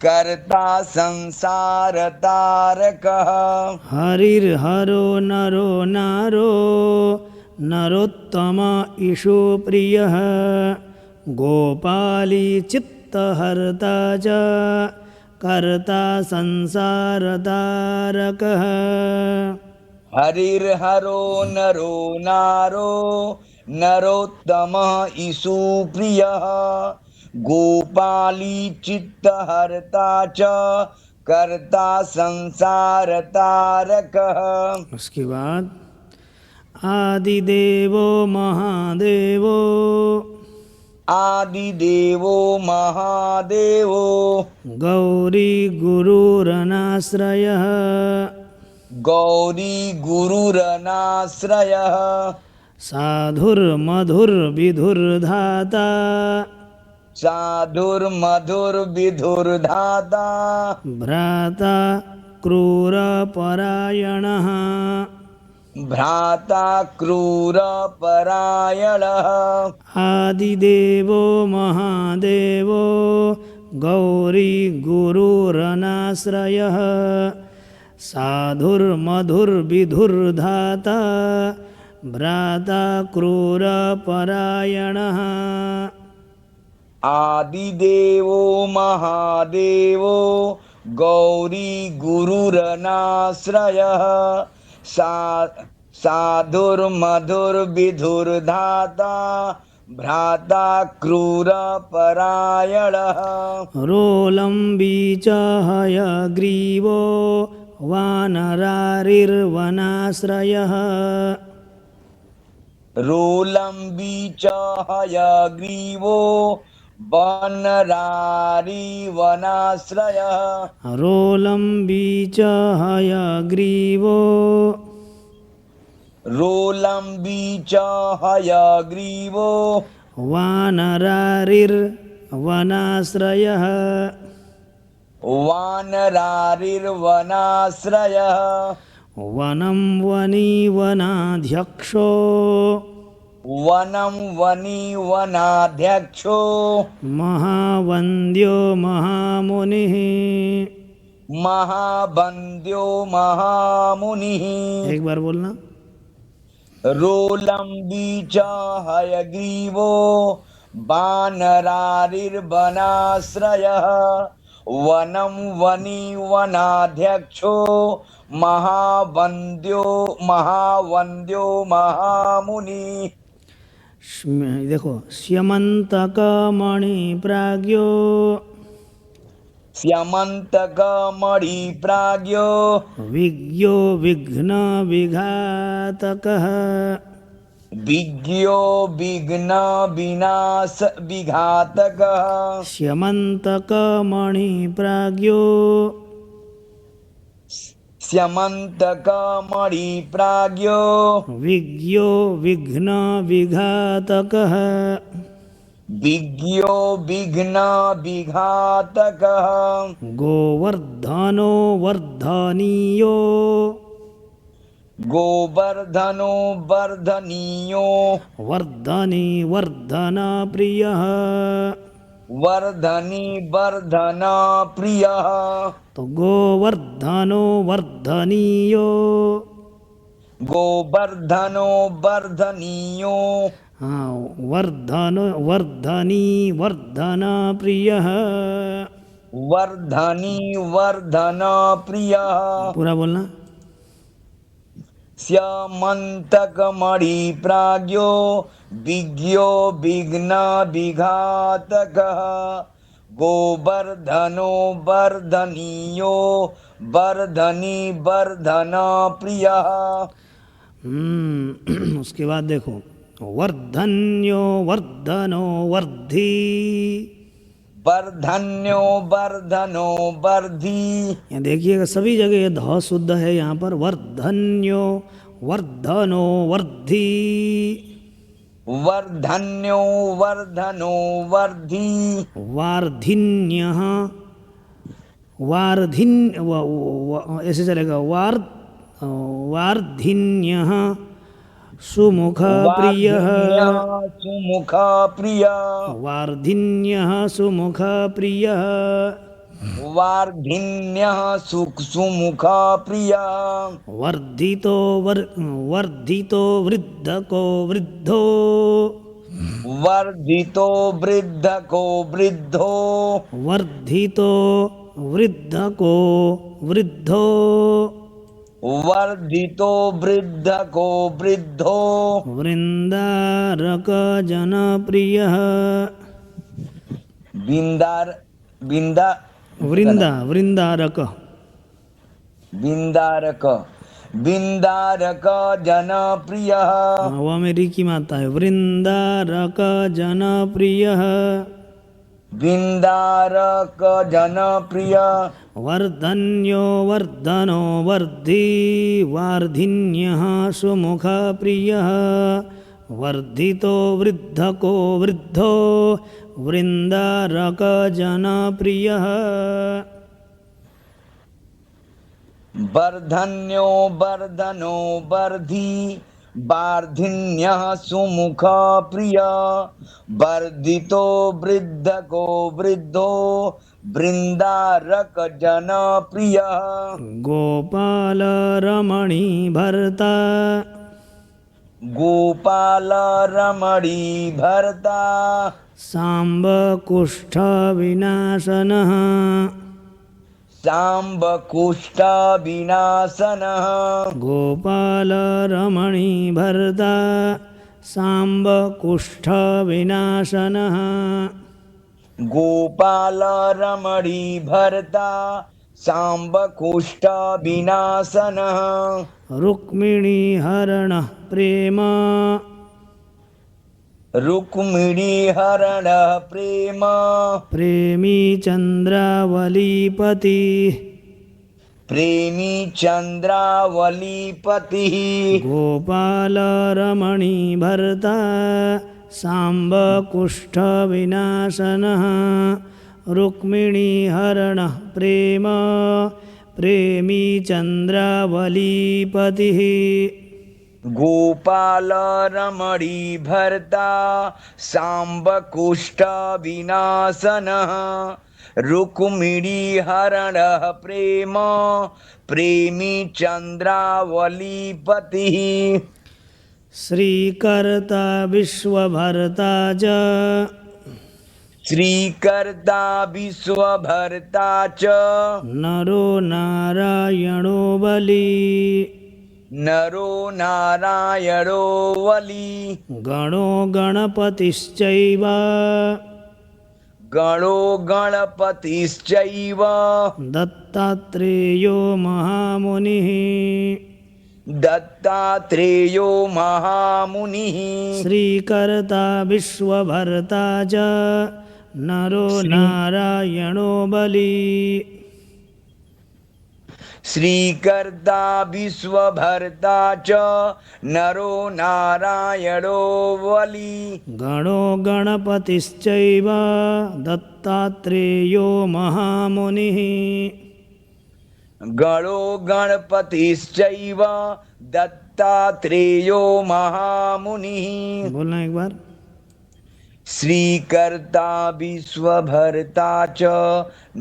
कर्ता संसारतारकः। हरिर्हरो नरो नारो नरोत्तम ईशो प्रियः गोपाली चित्तहर्ता च कर्ता संसारतारकः। हरिर्हरो नरो नारो नरोत्तमः ईशु प्रियः गोपाली चित्तहर्ता च कर्ता संसारतारकः। उसके बाद आदिदेवो महादेवो आदिदेवो महादेवो गौरी गुरुरनाश्रयः गौरी गुरुरनाश्रयः साधुर्मधुर्विधुर्धाता साधुर्मधुर्विधुर्धाता भ्राता क्रूरपरायणः भ्राता क्रूरपरायणः आदिदेवो महादेवो गौरी गुरुरनाश्रयः साधुर्मधुर्विधुर्धाता भ्राता क्रूरपरायणः। आदिदेवो महादेवो गौरी गुरुरनाश्रयः साधुर्मधुर्विधुर्धाता भ्राता क्रूरपरायणः। रोलम्बी च हयग्रीवो वानरारिर्वनाश्रयः रोलम्बी च हयग्रीवो वनरारी वनाश्रयः रोलम्बी च हयग्रीवो रोलम्बी च हयग्रीवो वानरारिर्वनाश्रयः वानरारिर्वनाश्रयः वनं वनीवनाध्यक्षो वनं वनीवनाध्यक्षो महावन्द्यो महामुनिः। महाबन्ध्यो महामुनिः एक बार बोलना। रोलम्बी च हयग्रीवो वानरारिर्वनाश्रयः वनं वनीवनाध्यक्षो महावन्द्यो महामुनि देखो स्यमन्तकमणिप्राज्ञो स्यमन्तकमणिप्राज्ञो विज्ञो विघ्नविघातकः विज्ञो विघ्न विनाश विघातकः स्यमन्तकमणिप्राज्ञो स्यमन्तकमणिप्राज्ञो विज्ञो विघ्नविघातकः विज्ञो विघ्न विघातकः गोवर्धनो वर्धनीयो गोवर्धनो वर्धनीयो वर्धनी वर्धनप्रियः। वर्धनी वर्धन प्रियः तो गोवर्धनो वर्धनीयो, गोवर्धनो वर्धनीयो हाँ वर्धनो वर्धनी वर्धनप्रियः। वर्धनी वर्धन प्रियः पूरा बोलना। स्यमन्तकमणिप्राज्ञो विज्ञो विघ्न विघातकः गोवर्धनो वर्धनीयो वर्धनी वर्धन प्रियः। उसके बाद देखो वर्धन्यो वर्धनो वर्धी, वर्धन्यो वर्धनो वर्धी, यहाँ देखिएगा सभी जगह ये ध शुद्ध है। यहाँ पर वर्धन्यो वर्धनो वर्धी, वर्धन्यो वर्धनो वर्धी, वार्धिन्यः वार्धिन्य ऐसे चलेगा वार्धिन्यः सुमुख प्रियः, वार्धिन्यः सुमुख प्रियः, वार्धिन्यः सुमुख प्रियः, वार्धिन्यः सुमुख प्रियः। वर्धितो वर्धितो वृद्धको वृद्धो, वर्धितो वृद्धको वृद्धो, वर्धितो वृद्धको वृद्धो, वर्धितो वृद्धको वृद्धो, वृन्दारक जनप्रियः, बिंदार बिंदा वृन्दारक बिंदारक बिंदारक जनप्रियः। वो मेरी की माता है। वृन्दारक जनप्रियः, बिंदारक जनप्रिय, वर्धन्यो वर्धनो वर्धी, वार्धिन्यः सुमुख प्रियः, वर्धितो वृद्धको वृद्धो, वृन्दारक जनप्रियः। वर्धन्यो वर्धनो वर्धी, वार्धिन्यः सुमुख प्रिय, वर्धितो वृद्धको वृद्धो, वृन्दारक जनप्रिय। गोपाल रमणी भरता, गोपाल रमणी भरता, सांब कुष्ठ विनाशनः, सांब कुष्ठ विनाशनः। गोपाल रमणी भरता सांब कुष्ठ विनाशनः, गोपाल रमणी भरता सांब कुष्ठ विनाशनः। रुक्मिणी हरण प्रेम, रुक्मिणी हरण प्रेम प्रेमी चंद्रावलीपति प्रेमी चंद्रावलीपति गोपाल रमणी भर्ता सांब कुष्ठ विनाशनः रुक्मिणी हरण प्रेम प्रेमी चंद्रावलीपतिः गोपाल रमणी भर्ता सांब कुष्ठ विनाशनः रुक्मिणी हरण प्रेम प्रेमी चंद्रावलीपतिः श्रीकर्ता विश्वभर्ता च श्रीकर्ता विश्वभर्ता च नरो नारायणो बली नरो नारायणो वली गणो गणपतिश्चैव गणो गणपतिश्चैव दत्तात्रेयो महामुनिः दत्तात्रेयो महामुनिः श्रीकर्ता विश्वभर्ता च नरो नारायणो बली श्रीकर्ता विश्वभर्ता च नरो नारायणो वली गणो गणपतिश्चैव दत्तात्रेयो महामुनिः गणो गणपतिश्चैव दत्तात्रेयो महामुनिः बोलना एक बार श्रीकर्ता विश्वभर्ता च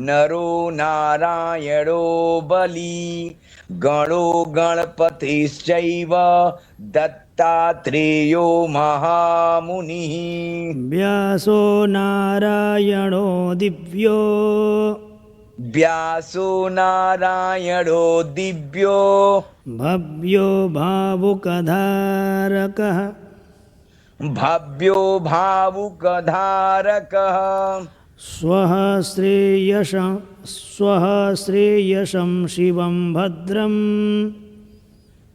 नरो नारायणो बली गणो गणपतिश्चैव दत्तात्रेयो महामुनिः व्यासो नारायणो दिव्यो व्यासो नारायणो दिव्यो भव्यो भावुकधारकः भव्यो भावुकधारकः स्वः श्रेयसं शिवं भद्रं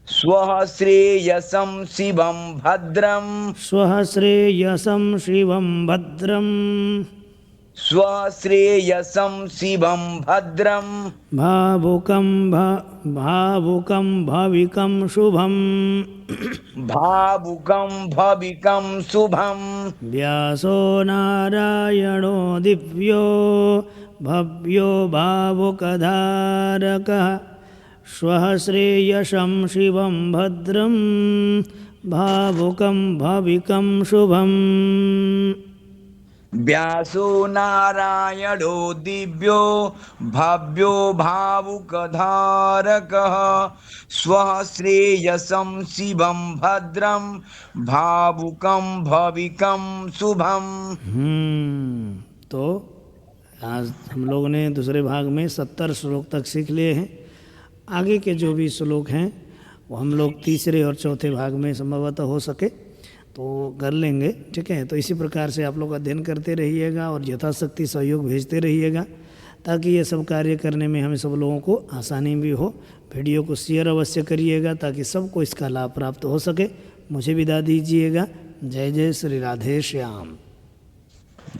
स्वः श्रेयसं शिवं भद्रं स्वः श्रेयसं शिवं भद्रं स्वश्रेयसं शिवं भद्रं भावुकं भविकं शुभम् भावुकं भविकं शुभं व्यासो नारायणो दिव्यो भव्यो भावुकधारकः स्वः श्रेयसं शिवं भद्रं भावुकं भविकं शुभम् व्यासो नारायणो दिव्यो भव्यो भावुकधारकः स्वः श्रेयसं शिवं भद्रं भावुकं भविकं शुभम। तो आज हम लोगों ने दूसरे भाग में 70 श्लोक तक सीख लिए हैं। आगे के जो भी श्लोक हैं वो हम लोग तीसरे और चौथे भाग में संभवतः हो सके तो कर लेंगे, ठीक है। तो इसी प्रकार से आप लोग अध्ययन करते रहिएगा और यथाशक्ति सहयोग भेजते रहिएगा ताकि ये सब कार्य करने में हमें सब लोगों को आसानी भी हो। वीडियो को शेयर अवश्य करिएगा ताकि सबको इसका लाभ प्राप्त हो सके। मुझे विदा दीजिएगा। जय जय श्री राधे श्याम।